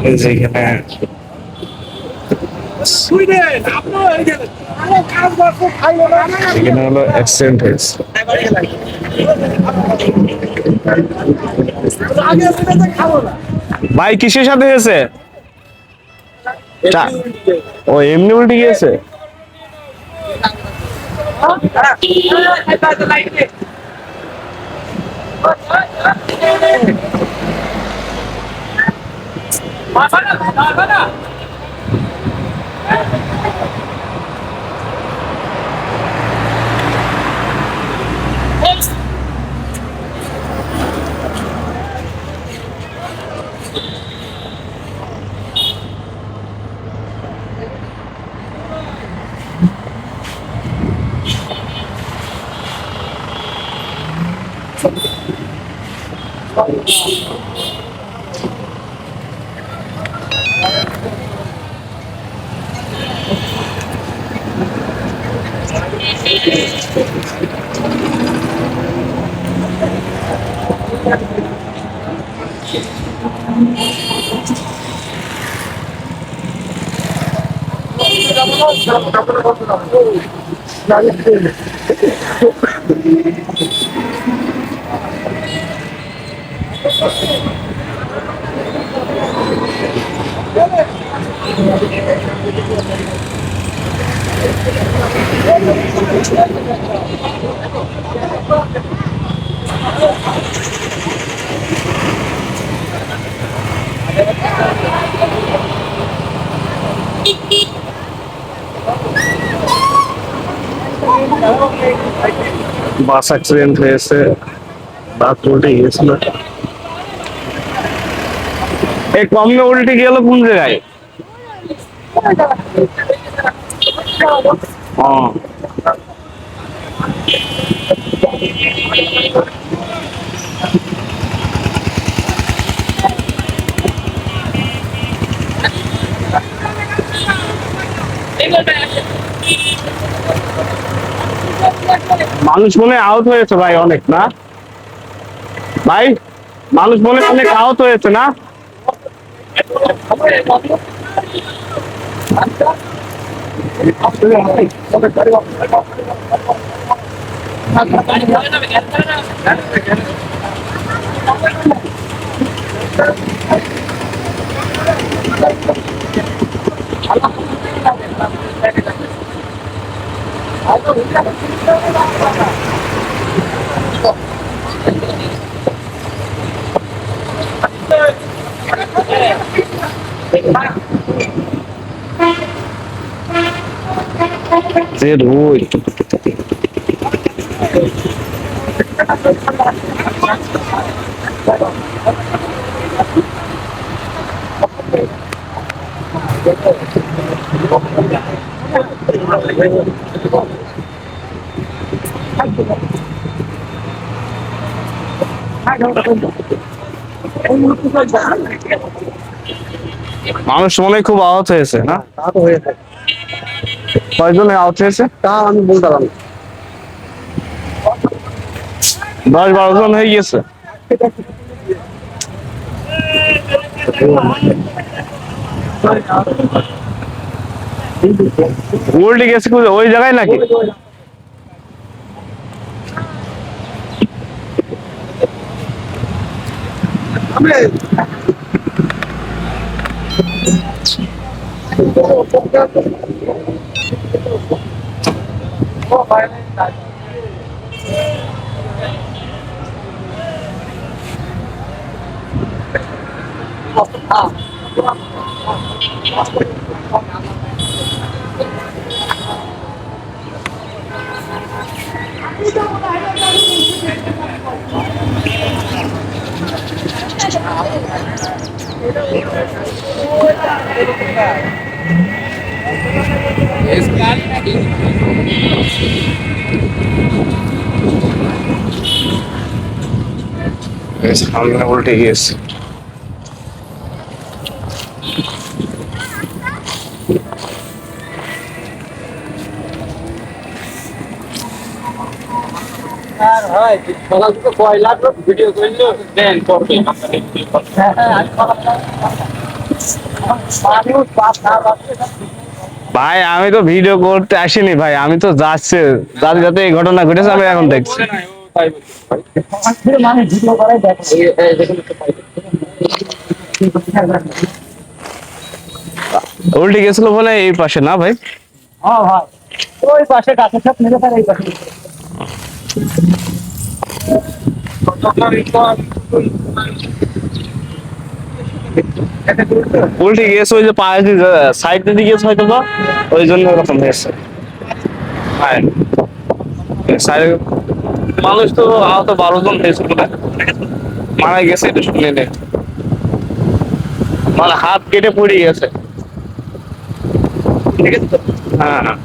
এই যে এখানে এখানে হলো অ্যাক্সিডেন্ট হয়েছে। ভাই কিসের সাথে হয়েছে? ও এমনি উল্টে গিয়েছে। বাস অ্যাক্সিডেন্ট হয়েছে, বাস উল্টে গিয়েছিল। এই কমে উল্টে গেল কোন জায়গায়? মানুষ মনে আহত হয়েছে ভাই অনেক, না ভাই? মানুষ মনে অনেক আহত হয়েছে না? যে রোদ, মানুষ মনে খুব আহত হয়েছে না? কয়জন আহত হয়েছে তা আমি বলতে পারলাম। 10-12 জন হয়ে গেছে। উল্টে গেছে ওই জায়গায় নাকি? সামনে উল্টে গিয়েছে। ভিডিও ভাই আমি তো ভিডিও করতে আসিনি ভাই, আমি তো যাচ্ছে যাতে যাতে এই ঘটনা ঘটেছে আমি এখন দেখছি। মানে ভিডিও করাই দেখো উল্টে গেছিল বলে এই পাশে না ভাই? হ্যাঁ ভাই ওই পাশে গাছের সাথে মেরে তার এই পাশে উল্টে গিয়েছে ওই যে পায়ে সাইড দিকে গিয়েছে হয়তো বা, ওই জন্য ওরকম হয়েছে। হ্যাঁ সাইড- মানুষ তো আহত 12 জন হয়েছে বলে, মারা গেছে এটা শুনে নে। মানে হাত কেটে পড়ে গেছে। ঠিক আছে তো? হ্যাঁ হ্যাঁ।